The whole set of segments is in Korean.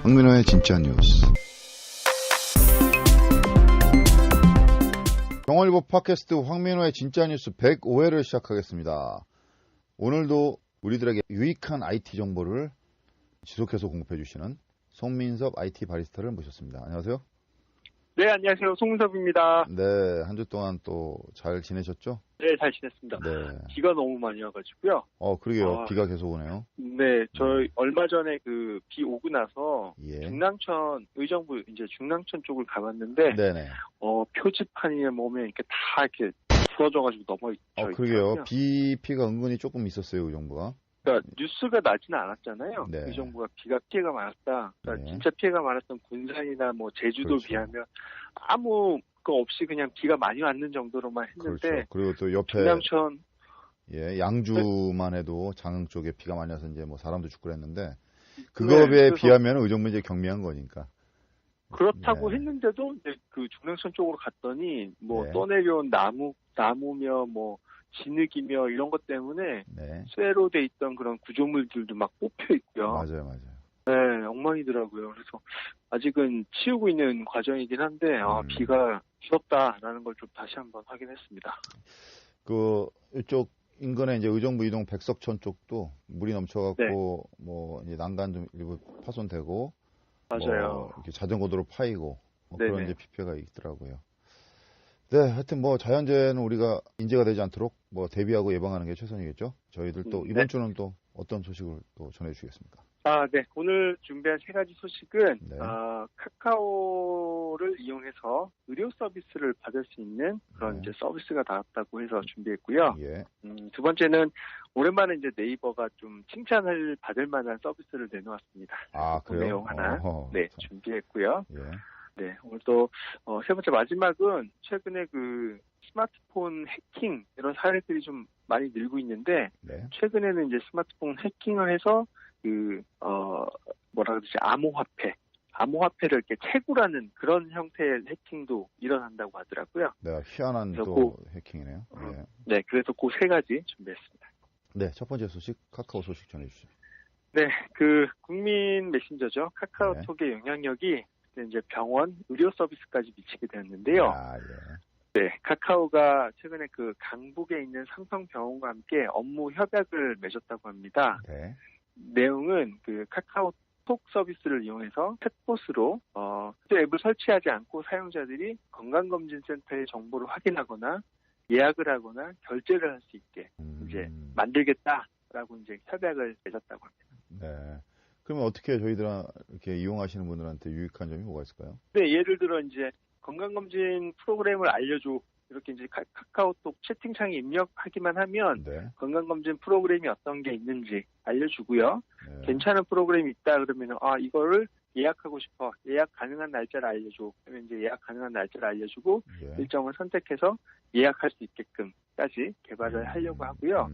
황민호의 진짜 뉴스. 경월일보 팟캐스트 황민호의 진짜 뉴스 105회를 시작하겠습니다. 오늘도 우리들에게 유익한 IT 정보를 지속해서 공급해 주시는 송민섭 IT 바리스타를 모셨습니다. 안녕하세요. 네, 안녕하세요. 송문섭입니다. 네, 한 주 동안 또 잘 지내셨죠? 네, 잘 지냈습니다. 네. 비가 너무 많이 와가지고요. 그러게요. 비가 계속 오네요. 네, 저희 얼마 전에 그 비 오고 나서 예. 중랑천, 의정부 이제 중랑천 쪽을 가봤는데, 네네. 표지판이나 몸에 이렇게 다 이렇게 부러져가지고 넘어져 그러게요. 있더라고요. 비가 은근히 조금 있었어요, 의정부가. 그러니까 뉴스가 나지는 않았잖아요. 네. 의정부가 비가 피해가 많았다. 그러니까 네. 진짜 피해가 많았던 군산이나 뭐 제주도 그렇죠. 비하면 아무 거 없이 그냥 비가 많이 왔는 정도로만 했는데, 그렇죠. 그리고 또 옆에 중랑천 양주만 해도 장흥 쪽에 비가 많이 와서 이제 뭐 사람도 죽고 그랬는데 네, 그거에 비하면 의정부 이제 경미한 거니까. 그렇다고 네. 했는데도 이제 그 중랑천 쪽으로 갔더니 뭐 네. 떠내려온 나무며 뭐 진흙이며 이런 것 때문에 네. 쇠로 돼 있던 그런 구조물들도 막 뽑혀 있고요. 맞아요. 네, 엉망이더라고요. 그래서 아직은 치우고 있는 과정이긴 한데 비가 무섭다라는 걸 좀 다시 한번 확인했습니다. 이쪽 인근에 이제 의정부 이동 백석천 쪽도 물이 넘쳐갖고 뭐 이제 난간 좀 일부 파손되고 맞아요. 이렇게 자전거 도로 파이고 그런 네네. 이제 피해가 있더라고요. 네, 하여튼 뭐 자연재해는 우리가 인재가 되지 않도록 뭐 대비하고 예방하는 게 최선이겠죠. 저희들 또 이번 주는 또 어떤 소식을 또 전해주시겠습니까? 네. 오늘 준비한 세 가지 소식은 네. 카카오를 이용해서 의료 서비스를 받을 수 있는 그런 네. 이제 서비스가 나왔다고 해서 준비했고요. 예. 두 번째는 오랜만에 이제 네이버가 좀 칭찬을 받을 만한 서비스를 내놓았습니다. 그 그래요? 내용 하나 참. 준비했고요. 예. 네, 오늘 또 세 번째 마지막은 최근에 그 스마트폰 해킹 이런 사례들이 좀 많이 늘고 있는데 네. 최근에는 이제 스마트폰 해킹을 해서 암호화폐를 이렇게 채굴하는 그런 형태의 해킹도 일어난다고 하더라고요. 네, 희한한 그래서 또 해킹이네요. 예. 네, 그래서 그 세 가지 준비했습니다. 네, 첫 번째 소식 카카오 소식 전해주시죠. 네, 그 국민 메신저죠. 카카오톡의 영향력이 이제 병원, 의료 서비스까지 미치게 되었는데요. 예. 네, 카카오가 최근에 그 강북에 있는 삼성병원과 함께 업무 협약을 맺었다고 합니다. 네. 내용은 그 카카오톡 서비스를 이용해서 챗봇으로 앱을 설치하지 않고 사용자들이 건강검진센터의 정보를 확인하거나 예약을 하거나 결제를 할 수 있게 이제 만들겠다라고 이제 협약을 맺었다고 합니다. 네. 그러면 어떻게 저희들 이렇게 이용하시는 분들한테 유익한 점이 뭐가 있을까요? 네, 예를 들어 이제 건강검진 프로그램을 알려줘. 이렇게 이제 카카오톡 채팅창에 입력하기만 하면 네. 건강검진 프로그램이 어떤 게 있는지 알려주고요. 네. 괜찮은 프로그램이 있다 그러면 이거를 예약하고 싶어. 예약 가능한 날짜를 알려줘. 그러면 이제 예약 가능한 날짜를 알려주고 예. 일정을 선택해서 예약할 수 있게끔까지 개발을 하려고 하고요.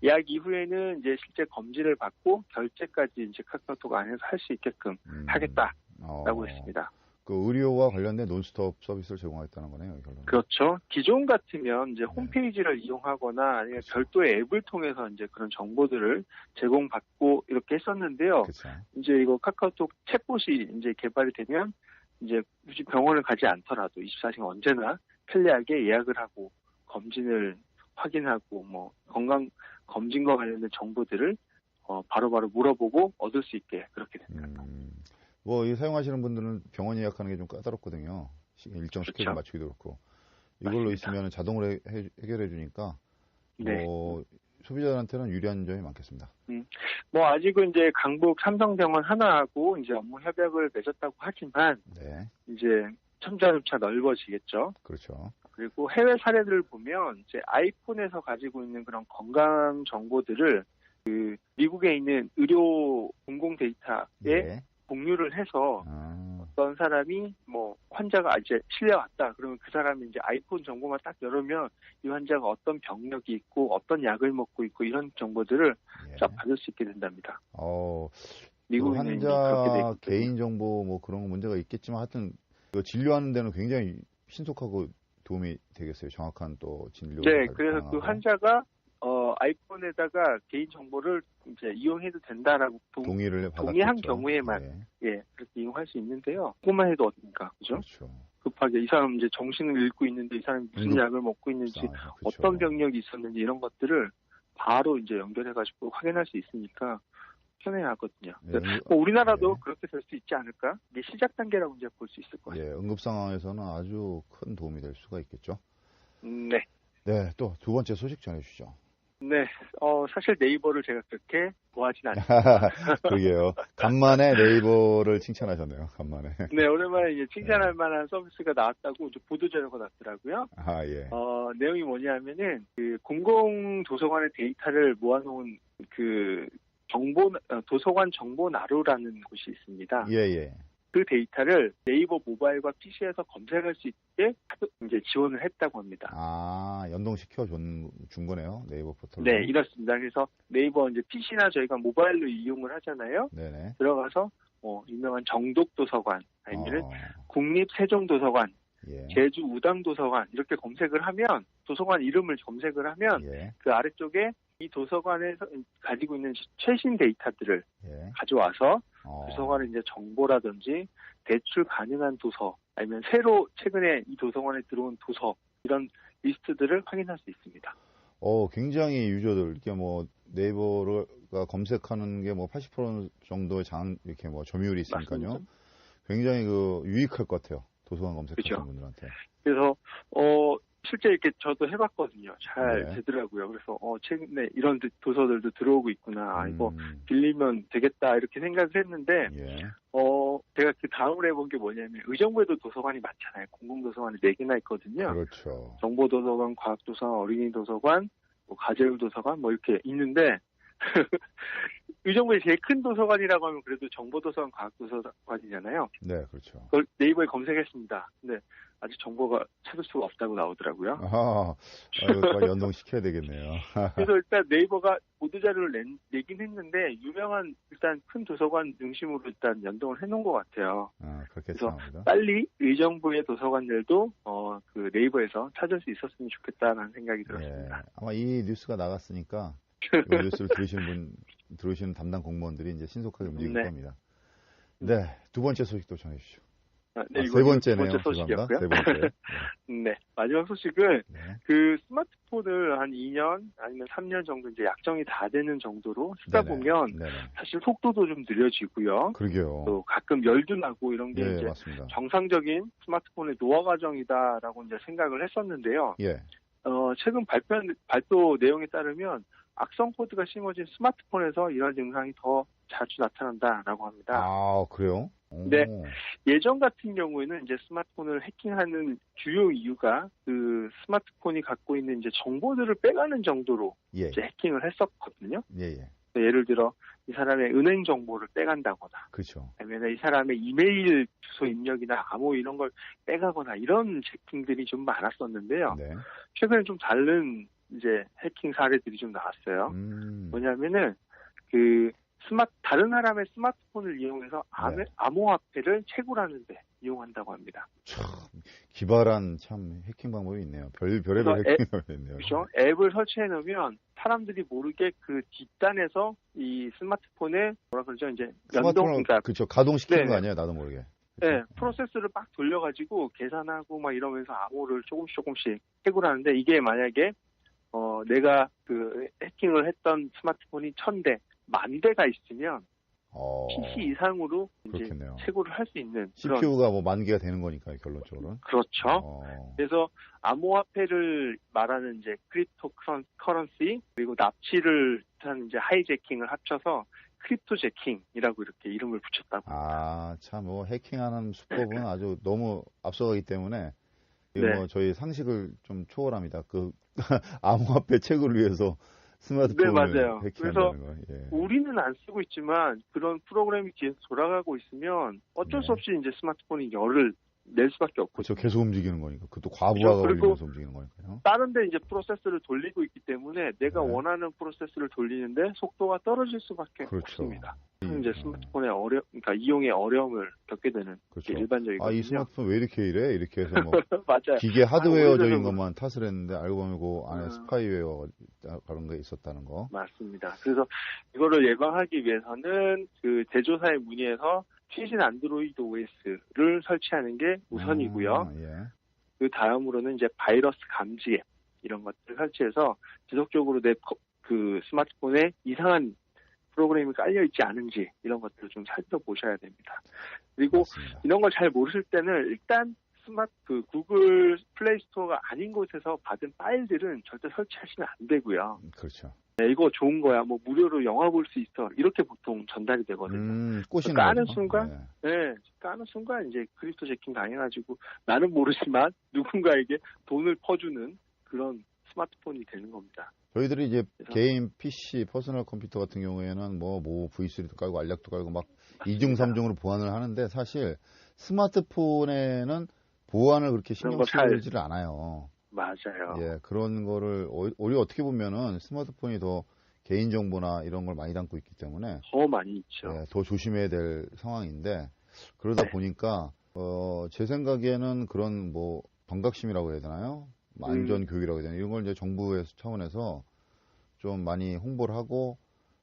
예약 이후에는 이제 실제 검진을 받고 결제까지 이제 카카오톡 안에서 할 수 있게끔 하겠다라고 했습니다. 그 의료와 관련된 논스톱 서비스를 제공하겠다는 거네요, 결론은. 그렇죠. 기존 같으면 이제 홈페이지를 이용하거나 아니면 별도의 앱을 통해서 이제 그런 정보들을 제공받고 이렇게 했었는데요. 그렇죠. 이제 이거 카카오톡 챗봇이 이제 개발이 되면 이제 굳이 병원을 가지 않더라도 24시간 언제나 편리하게 예약을 하고 검진을 확인하고 뭐 건강 검진과 관련된 정보들을 바로바로 물어보고 얻을 수 있게 그렇게 됩니다. 이 사용하시는 분들은 병원 예약하는 게 좀 까다롭거든요. 일정 스케줄 그렇죠. 맞추기도 그렇고. 이걸로 맞습니다. 있으면 자동으로 해결해 주니까 소비자들한테는 유리한 점이 많겠습니다. 뭐 아직은 이제 강북 삼성병원 하나하고 이제 업무 협약을 맺었다고 하지만 이제 점차 넓어지겠죠. 그렇죠. 그리고 해외 사례들을 보면 이제 아이폰에서 가지고 있는 그런 건강 정보들을 그 미국에 있는 의료 공공 데이터에 공유를 해서 어떤 사람이 뭐 환자가 이제 실려왔다 그러면 그 사람이 이제 아이폰 정보만 딱 열으면 이 환자가 어떤 병력이 있고 어떤 약을 먹고 있고 이런 정보들을 쫙 받을 수 있게 된답니다. 미국에는 환자 개인 정보 뭐 그런 문제가 있겠지만 하여튼 진료하는 데는 굉장히 신속하고 도움이 되겠어요. 정확한 또 진료. 네, 그래서 그 환자가 아이폰에다가 개인 정보를 이제 이용해도 된다라고 동의한 경우에만 그렇게 이용할 수 있는데요. 그것만 해도 어떻습니까, 그죠? 그렇죠. 급하게 이 사람 이제 정신을 잃고 있는데 이 사람이 무슨 약을 먹고 있는지 그렇죠. 어떤 병력이 있었는지 이런 것들을 바로 이제 연결해가지고 확인할 수 있으니까 편해야 하거든요. 우리나라도 그렇게 될 수 있지 않을까? 이게 시작 단계라고 이제 볼 수 있을 거예요. 예, 응급 상황에서는 아주 큰 도움이 될 수가 있겠죠. 네. 네, 또 두 번째 소식 전해주시죠. 네, 사실 네이버를 제가 그렇게 좋아하진 않습니다. 그러게요. 간만에 네이버를 칭찬하셨네요. 간만에. 네, 오랜만에 이제 칭찬할 만한 서비스가 나왔다고 보도 자료가 났더라고요. 예. 내용이 뭐냐면은 그 공공 도서관의 데이터를 모아놓은 그 도서관 정보 나루라는 곳이 있습니다. 예. 그 데이터를 네이버 모바일과 PC에서 검색할 수 있게 이제 지원을 했다고 합니다. 연동시켜 준 거네요. 네이버 포털로. 네, 이렇습니다. 그래서 네이버 이제 PC나 저희가 모바일로 이용을 하잖아요. 네네. 들어가서 유명한 정독도서관 아니면 국립세종도서관, 제주 우당도서관 이렇게 검색을 하면 도서관 이름을 검색을 하면 그 아래쪽에 이 도서관에서 가지고 있는 최신 데이터들을 가져와서 도서관의 이제 정보라든지 대출 가능한 도서 아니면 새로 최근에 이 도서관에 들어온 도서 이런 리스트들을 확인할 수 있습니다. 굉장히 유저들 이렇게 뭐 네이버가 검색하는 게 뭐 80% 정도의 이렇게 뭐 점유율이 있으니까요. 맞습니다. 굉장히 유익할 것 같아요. 도서관 검색하는 그렇죠. 분들한테. 그래서 실제 이렇게 저도 해봤거든요. 잘 되더라고요. 그래서 최근에 이런 도서들도 들어오고 있구나. 이거 빌리면 되겠다 이렇게 생각을 했는데 제가 그 다음으로 해본 게 뭐냐면 의정부에도 도서관이 많잖아요. 공공도서관이 4개나 있거든요. 그렇죠. 정보도서관, 과학도서관, 어린이도서관, 가재울도서관 이렇게 있는데 의정부의 제일 큰 도서관이라고 하면 그래도 정보도서관, 과학도서관이잖아요. 네, 그렇죠. 그걸 네이버에 검색했습니다. 근데 아직 정보가 찾을 수가 없다고 나오더라고요. 빨리 연동시켜야 되겠네요. 그래서 일단 네이버가 보도 자료를 내긴 했는데 유명한 일단 큰 도서관 중심으로 일단 연동을 해놓은 것 같아요. 그래서 합니다. 빨리 의정부의 도서관들도 그 네이버에서 찾을 수 있었으면 좋겠다라는 생각이 들었습니다. 아마 이 뉴스가 나갔으니까 이 뉴스를 들으시는 담당 공무원들이 이제 신속하게 움직일 겁니다. 네, 두 번째 소식도 전해주시죠. 세 번째네요. 두 번째 소식이었고요. 세 번째. 네, 마지막 소식은 그 스마트폰을 한 2년 아니면 3년 정도 이제 약정이 다 되는 정도로 쓰다 보면 사실 속도도 좀 느려지고요. 그러게요. 또 가끔 열도 나고 이런 게 이제 맞습니다. 정상적인 스마트폰의 노화 과정이다라고 이제 생각을 했었는데요. 최근 발표 내용에 따르면 악성 코드가 심어진 스마트폰에서 이런 증상이 더 자주 나타난다라고 합니다. 그래요? 네. 예전 같은 경우에는 이제 스마트폰을 해킹하는 주요 이유가 그 스마트폰이 갖고 있는 이제 정보들을 빼가는 정도로 이제 해킹을 했었거든요. 예를 들어 이 사람의 은행 정보를 빼간다거나, 그렇죠. 아니면 이 사람의 이메일 주소 입력이나 암호 이런 걸 빼가거나 이런 해킹들이 좀 많았었는데요. 최근에 좀 다른 이제 해킹 사례들이 좀 나왔어요. 뭐냐면은 다른 사람의 스마트폰을 이용해서 암호화폐를 채굴하는데 이용한다고 합니다. 참 기발한 해킹 방법이 있네요. 별의별 해킹 방법이 있네요. 그렇죠. 앱을 설치해 놓으면 사람들이 모르게 그 뒷단에서 이 스마트폰에 이제 그렇죠. 가동시키는 거 아니에요, 나도 모르게. 네, 프로세스를 막 돌려가지고 계산하고 막 이러면서 암호를 조금씩 채굴하는데 이게 만약에 내가 그 해킹을 했던 스마트폰이 1000대, 10,000대가 있으면 PC 이상으로 이제 채굴을 할 수 있는 CPU가 뭐 10,000개가 되는 거니까 결론적으로는. 그렇죠. 그래서 암호화폐를 말하는 이제 크립토 커런시 그리고 납치를 한 이제 하이제킹을 합쳐서 크립토 제킹이라고 이렇게 이름을 붙였다고 합니다. 참 해킹하는 수법은 아주 너무 앞서가기 때문에 저희 상식을 좀 초월합니다. 암호화폐 채굴을 위해서 스마트폰을 해킹한다는 거. 우리는 안 쓰고 있지만 그런 프로그램이 뒤에서 돌아가고 있으면 어쩔 수 없이 이제 스마트폰이 열을 낼 수밖에 없고. 그렇죠. 계속 움직이는 거니까. 그것도 과부하가 걸리면서 움직이는 거니까요. 다른 데 이제 프로세스를 돌리고 있기 때문에 내가 네. 원하는 프로세스를 돌리는데 속도가 떨어질 수밖에 그렇죠. 없습니다. 이제 스마트폰의 그러니까 이용의 어려움을 겪게 되는 그렇죠. 게 일반적이거든요. 이 스마트폰 왜 이렇게 이래? 이렇게 해서 뭐 맞아요. 기계 하드웨어적인 오래돼서 것만 탓을 했는데 알고 보면 그 안에 스파이웨어 그런 게 있었다는 거. 맞습니다. 그래서 이거를 예방하기 위해서는 그 제조사에 문의해서 최신 안드로이드 OS를 설치하는 게 우선이고요. 예. 그 다음으로는 이제 바이러스 감지 앱 이런 것들을 설치해서 지속적으로 내 그 스마트폰에 이상한 프로그램이 깔려있지 않은지 이런 것들을 좀 살펴보셔야 됩니다. 그리고 맞습니다. 이런 걸 잘 모르실 때는 일단 구글 플레이 스토어가 아닌 곳에서 받은 파일들은 절대 설치하시면 안 되고요. 그렇죠. 네, 이거 좋은 거야. 뭐 무료로 영화 볼 수 있어. 이렇게 보통 전달이 되거든요. 꼬시는 까는 거죠. 순간, 네, 까는 순간 이제 크립토 제킹 당해가지고 나는 모르지만 누군가에게 돈을 퍼주는 그런 스마트폰이 되는 겁니다. 저희들이 이제 개인 PC, 퍼스널 컴퓨터 같은 경우에는 뭐 V3도 깔고 알약도 깔고 막 2중, 3중으로 보안을 하는데 사실 스마트폰에는 보안을 그렇게 신경 쓰지를 않아요. 맞아요. 예, 그런 거를 오히려 어떻게 보면은 스마트폰이 더 개인정보나 이런 걸 많이 담고 있기 때문에 더 많이 있죠. 예, 더 조심해야 될 상황인데 그러다 보니까 제 생각에는 그런 뭐 경각심이라고 해야 되나요? 안전 교육이라고 해야 되나 이런 걸 이제 정부의 차원에서 좀 많이 홍보를 하고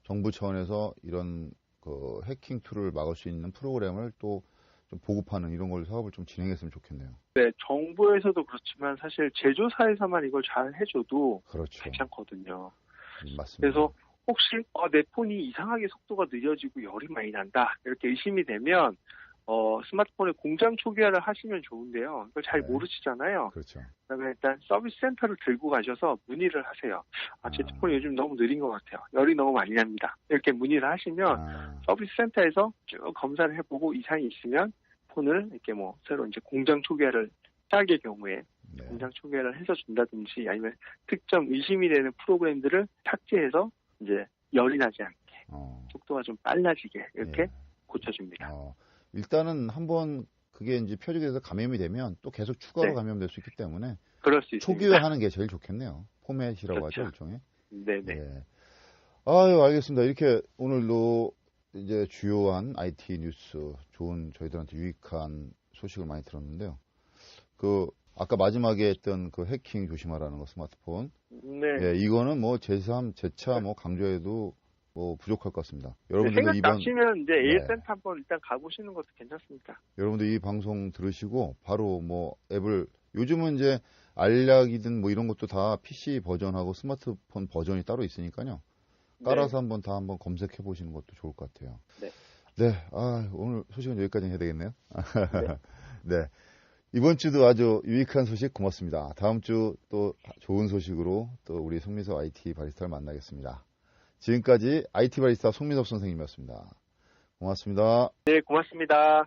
정부 차원에서 이런 그 해킹 툴을 막을 수 있는 프로그램을 또 좀 보급하는 이런 걸 사업을 좀 진행했으면 좋겠네요. 네, 정부에서도 그렇지만 사실 제조사에서만 이걸 잘 해줘도 그렇죠. 괜찮거든요. 맞습니다. 그래서 혹시 내 폰이 이상하게 속도가 느려지고 열이 많이 난다 이렇게 의심이 되면 스마트폰의 공장 초기화를 하시면 좋은데요. 이걸 잘 모르시잖아요. 그렇죠. 그러면 일단 서비스 센터를 들고 가셔서 문의를 하세요. 제 폰이 요즘 너무 느린 것 같아요. 열이 너무 많이 납니다. 이렇게 문의를 하시면 서비스 센터에서 쭉 검사를 해보고 이상이 있으면 폰을 이렇게 뭐 새로 이제 공장 초기화를 딸의 경우에 공장 초기화를 해서 준다든지 아니면 특정 의심이 되는 프로그램들을 삭제해서 이제 열이 나지 않게 속도가 좀 빨라지게 이렇게 고쳐줍니다. 일단은 한번 그게 이제 표적에서 감염이 되면 또 계속 추가로 감염될 수 있기 때문에 그럴 수 있습니다. 초기화하는 게 제일 좋겠네요. 포맷이라고 그렇죠. 하죠, 일종의. 네네. 예. 아유, 알겠습니다. 이렇게 오늘도 이제 주요한 IT 뉴스, 좋은 저희들한테 유익한 소식을 많이 들었는데요. 아까 마지막에 했던 그 해킹 조심하라는 거 스마트폰. 네. 예, 이거는 뭐 제3, 제차 뭐 강조해도 뭐 부족할 것 같습니다. 여러분들도 생각나시면 이제 AS센터 한번 일단 가보시는 것도 괜찮습니다. 여러분들 이 방송 들으시고 바로 뭐 앱을 요즘은 이제 알약이든 뭐 이런 것도 다 PC 버전하고 스마트폰 버전이 따로 있으니까요. 깔아서 한번 검색해 보시는 것도 좋을 것 같아요. 네. 네. 오늘 소식은 여기까지 해야 되겠네요. 네. 이번 주도 아주 유익한 소식 고맙습니다. 다음 주 또 좋은 소식으로 또 우리 송민섭 IT 바리스타를 만나겠습니다. 지금까지 IT 바리스타 송민섭 선생님이었습니다. 고맙습니다. 네, 고맙습니다.